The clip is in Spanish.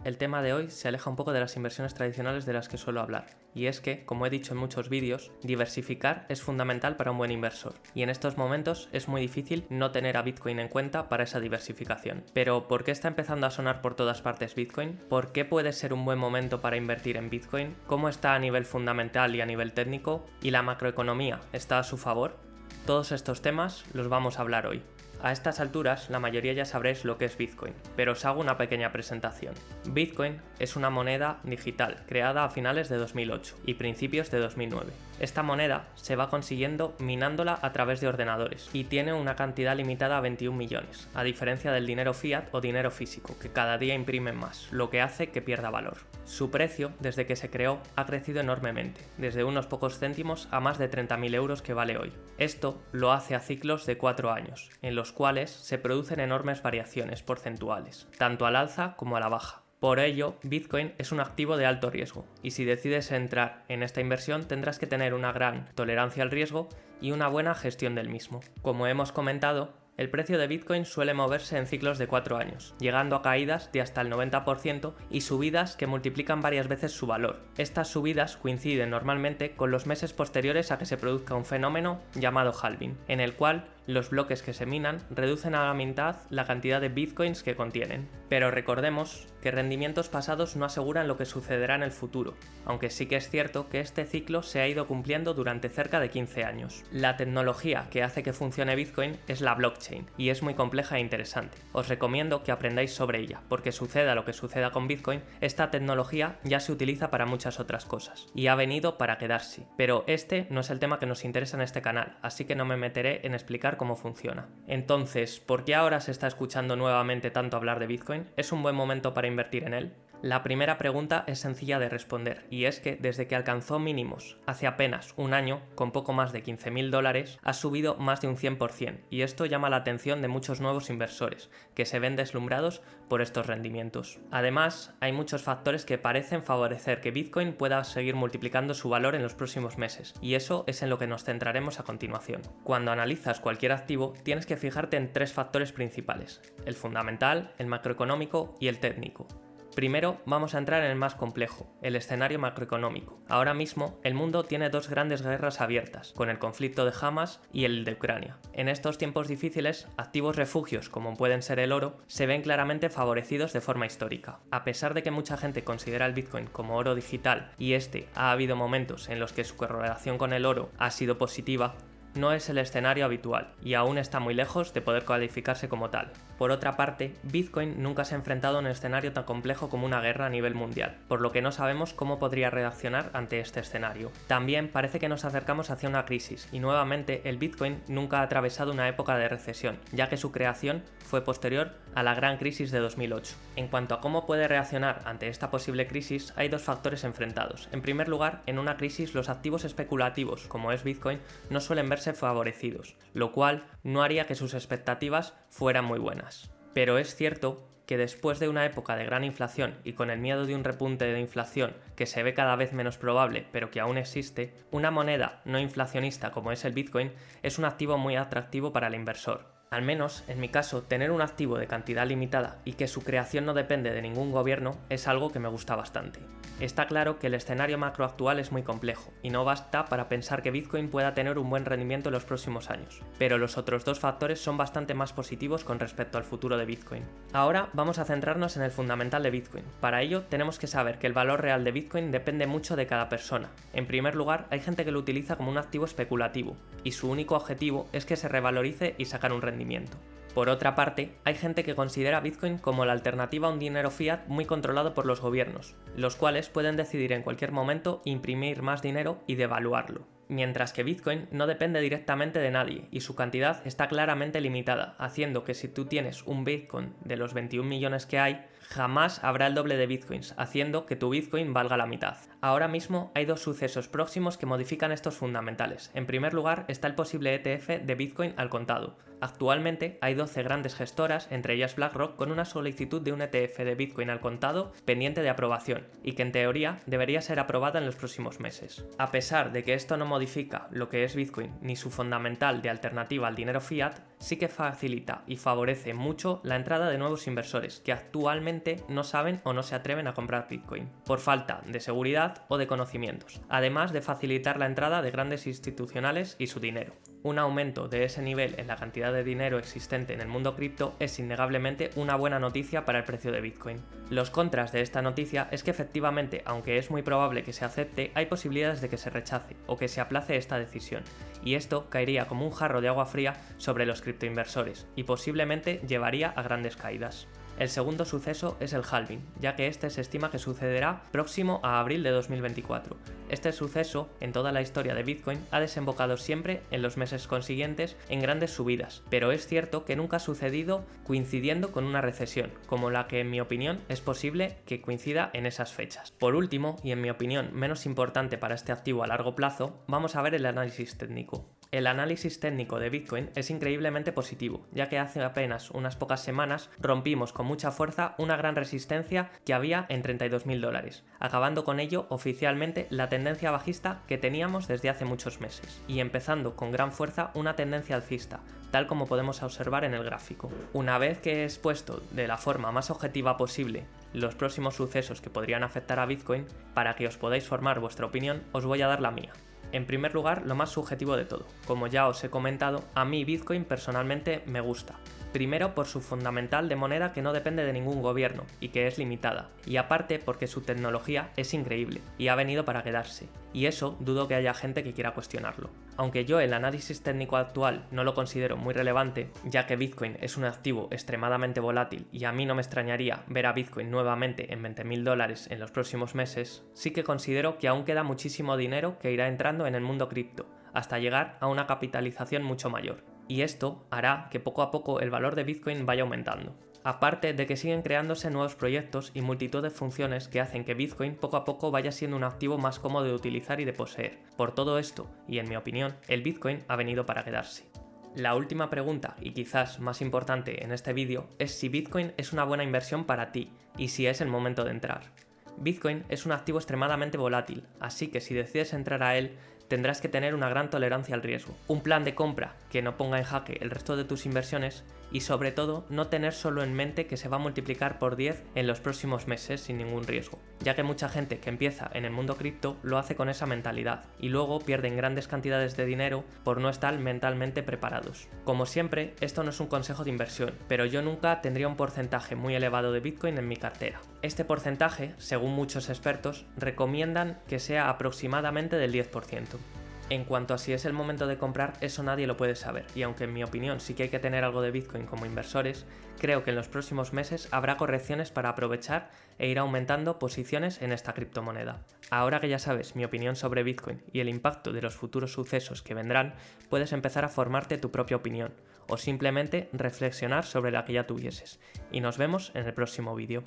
El tema de hoy se aleja un poco de las inversiones tradicionales de las que suelo hablar, y es que, como he dicho en muchos vídeos, diversificar es fundamental para un buen inversor, y en estos momentos es muy difícil no tener a Bitcoin en cuenta para esa diversificación. Pero, ¿por qué está empezando a sonar por todas partes Bitcoin? ¿Por qué puede ser un buen momento para invertir en Bitcoin? ¿Cómo está a nivel fundamental y a nivel técnico? ¿Y la macroeconomía está a su favor? Todos estos temas los vamos a hablar hoy. A estas alturas, la mayoría ya sabréis lo que es Bitcoin, pero os hago una pequeña presentación. Bitcoin es una moneda digital creada a finales de 2008 y principios de 2009. Esta moneda se va consiguiendo minándola a través de ordenadores y tiene una cantidad limitada a 21 millones, a diferencia del dinero fiat o dinero físico, que cada día imprimen más, lo que hace que pierda valor. Su precio, desde que se creó, ha crecido enormemente, desde unos pocos céntimos a más de 30.000 euros que vale hoy. Esto lo hace a ciclos de 4 años, en los cuales se producen enormes variaciones porcentuales, tanto al alza como a la baja. Por ello, Bitcoin es un activo de alto riesgo, y si decides entrar en esta inversión tendrás que tener una gran tolerancia al riesgo y una buena gestión del mismo. Como hemos comentado, el precio de Bitcoin suele moverse en ciclos de 4 años, llegando a caídas de hasta el 90% y subidas que multiplican varias veces su valor. Estas subidas coinciden normalmente con los meses posteriores a que se produzca un fenómeno llamado halving, en el cual los bloques que se minan reducen a la mitad la cantidad de bitcoins que contienen. Pero recordemos que rendimientos pasados no aseguran lo que sucederá en el futuro, aunque sí que es cierto que este ciclo se ha ido cumpliendo durante cerca de 15 años. La tecnología que hace que funcione Bitcoin es la blockchain, y es muy compleja e interesante. Os recomiendo que aprendáis sobre ella, porque suceda lo que suceda con Bitcoin, esta tecnología ya se utiliza para muchas otras cosas, y ha venido para quedarse. Pero este no es el tema que nos interesa en este canal, así que no me meteré en explicar cómo funciona. Entonces, ¿por qué ahora se está escuchando nuevamente tanto hablar de Bitcoin? ¿Es un buen momento para invertir en él? La primera pregunta es sencilla de responder, y es que desde que alcanzó mínimos hace apenas un año, con poco más de 15.000 dólares, ha subido más de un 100%, y esto llama la atención de muchos nuevos inversores, que se ven deslumbrados por estos rendimientos. Además, hay muchos factores que parecen favorecer que Bitcoin pueda seguir multiplicando su valor en los próximos meses, y eso es en lo que nos centraremos a continuación. Cuando analizas cualquier activo, tienes que fijarte en 3 factores principales: el fundamental, el macroeconómico y el técnico. Primero vamos a entrar en el más complejo, el escenario macroeconómico. Ahora mismo el mundo tiene 2 grandes guerras abiertas, con el conflicto de Hamas y el de Ucrania. En estos tiempos difíciles, activos refugios como pueden ser el oro, se ven claramente favorecidos de forma histórica. A pesar de que mucha gente considera el Bitcoin como oro digital y ha habido momentos en los que su correlación con el oro ha sido positiva, no es el escenario habitual y aún está muy lejos de poder calificarse como tal. Por otra parte, Bitcoin nunca se ha enfrentado a un escenario tan complejo como una guerra a nivel mundial, por lo que no sabemos cómo podría reaccionar ante este escenario. También parece que nos acercamos hacia una crisis, y nuevamente el Bitcoin nunca ha atravesado una época de recesión, ya que su creación fue posterior a la gran crisis de 2008. En cuanto a cómo puede reaccionar ante esta posible crisis, hay 2 factores enfrentados. En primer lugar, en una crisis los activos especulativos, como es Bitcoin, no suelen verse favorecidos, lo cual no haría que sus expectativas fueran muy buenas. Pero es cierto que después de una época de gran inflación y con el miedo de un repunte de inflación que se ve cada vez menos probable pero que aún existe, una moneda no inflacionista como es el Bitcoin es un activo muy atractivo para el inversor. Al menos, en mi caso, tener un activo de cantidad limitada y que su creación no depende de ningún gobierno es algo que me gusta bastante. Está claro que el escenario macro actual es muy complejo y no basta para pensar que Bitcoin pueda tener un buen rendimiento en los próximos años, pero los otros 2 factores son bastante más positivos con respecto al futuro de Bitcoin. Ahora vamos a centrarnos en el fundamental de Bitcoin. Para ello tenemos que saber que el valor real de Bitcoin depende mucho de cada persona. En primer lugar, hay gente que lo utiliza como un activo especulativo y su único objetivo es que se revalorice y sacar un rendimiento. Por otra parte, hay gente que considera Bitcoin como la alternativa a un dinero fiat muy controlado por los gobiernos, los cuales pueden decidir en cualquier momento imprimir más dinero y devaluarlo. Mientras que Bitcoin no depende directamente de nadie y su cantidad está claramente limitada, haciendo que si tú tienes un Bitcoin de los 21 millones que hay, jamás habrá el doble de Bitcoins, haciendo que tu Bitcoin valga la mitad. Ahora mismo hay 2 sucesos próximos que modifican estos fundamentales. En primer lugar está el posible ETF de Bitcoin al contado. Actualmente hay 12 grandes gestoras, entre ellas BlackRock, con una solicitud de un ETF de Bitcoin al contado pendiente de aprobación, y que en teoría debería ser aprobada en los próximos meses. A pesar de que esto no modifica lo que es Bitcoin ni su fundamental de alternativa al dinero fiat, sí que facilita y favorece mucho la entrada de nuevos inversores que actualmente no saben o no se atreven a comprar Bitcoin, por falta de seguridad o de conocimientos, además de facilitar la entrada de grandes institucionales y su dinero. Un aumento de ese nivel en la cantidad de dinero existente en el mundo cripto es innegablemente una buena noticia para el precio de Bitcoin. Los contras de esta noticia es que efectivamente, aunque es muy probable que se acepte, hay posibilidades de que se rechace o que se aplace esta decisión, y esto caería como un jarro de agua fría sobre los criptoinversores y posiblemente llevaría a grandes caídas. El segundo suceso es el halving, ya que este se estima que sucederá próximo a abril de 2024. Este suceso, en toda la historia de Bitcoin, ha desembocado siempre en los meses consiguientes en grandes subidas, pero es cierto que nunca ha sucedido coincidiendo con una recesión, como la que en mi opinión es posible que coincida en esas fechas. Por último, y en mi opinión menos importante para este activo a largo plazo, vamos a ver el análisis técnico. El análisis técnico de Bitcoin es increíblemente positivo, ya que hace apenas unas pocas semanas rompimos con mucha fuerza una gran resistencia que había en $32.000, acabando con ello oficialmente la tendencia bajista que teníamos desde hace muchos meses, y empezando con gran fuerza una tendencia alcista, tal como podemos observar en el gráfico. Una vez que he expuesto de la forma más objetiva posible los próximos sucesos que podrían afectar a Bitcoin, para que os podáis formar vuestra opinión, os voy a dar la mía. En primer lugar, lo más subjetivo de todo. Como ya os he comentado, a mí Bitcoin personalmente me gusta. Primero por su fundamental de moneda que no depende de ningún gobierno y que es limitada, y aparte porque su tecnología es increíble y ha venido para quedarse, y eso dudo que haya gente que quiera cuestionarlo. Aunque yo el análisis técnico actual no lo considero muy relevante, ya que Bitcoin es un activo extremadamente volátil y a mí no me extrañaría ver a Bitcoin nuevamente en $20.000 en los próximos meses, sí que considero que aún queda muchísimo dinero que irá entrando en el mundo cripto, hasta llegar a una capitalización mucho mayor. Y esto hará que poco a poco el valor de Bitcoin vaya aumentando. Aparte de que siguen creándose nuevos proyectos y multitud de funciones que hacen que Bitcoin poco a poco vaya siendo un activo más cómodo de utilizar y de poseer. Por todo esto, y en mi opinión, el Bitcoin ha venido para quedarse. La última pregunta, y quizás más importante en este vídeo, es si Bitcoin es una buena inversión para ti, y si es el momento de entrar. Bitcoin es un activo extremadamente volátil, así que si decides entrar a él, tendrás que tener una gran tolerancia al riesgo, un plan de compra que no ponga en jaque el resto de tus inversiones y sobre todo no tener solo en mente que se va a multiplicar por 10 en los próximos meses sin ningún riesgo, ya que mucha gente que empieza en el mundo cripto lo hace con esa mentalidad y luego pierden grandes cantidades de dinero por no estar mentalmente preparados. Como siempre, esto no es un consejo de inversión, pero yo nunca tendría un porcentaje muy elevado de Bitcoin en mi cartera. Este porcentaje, según muchos expertos, recomiendan que sea aproximadamente del 10%. En cuanto a si es el momento de comprar, eso nadie lo puede saber, y aunque en mi opinión sí que hay que tener algo de Bitcoin como inversores, creo que en los próximos meses habrá correcciones para aprovechar e ir aumentando posiciones en esta criptomoneda. Ahora que ya sabes mi opinión sobre Bitcoin y el impacto de los futuros sucesos que vendrán, puedes empezar a formarte tu propia opinión, o simplemente reflexionar sobre la que ya tuvieses. Y nos vemos en el próximo vídeo.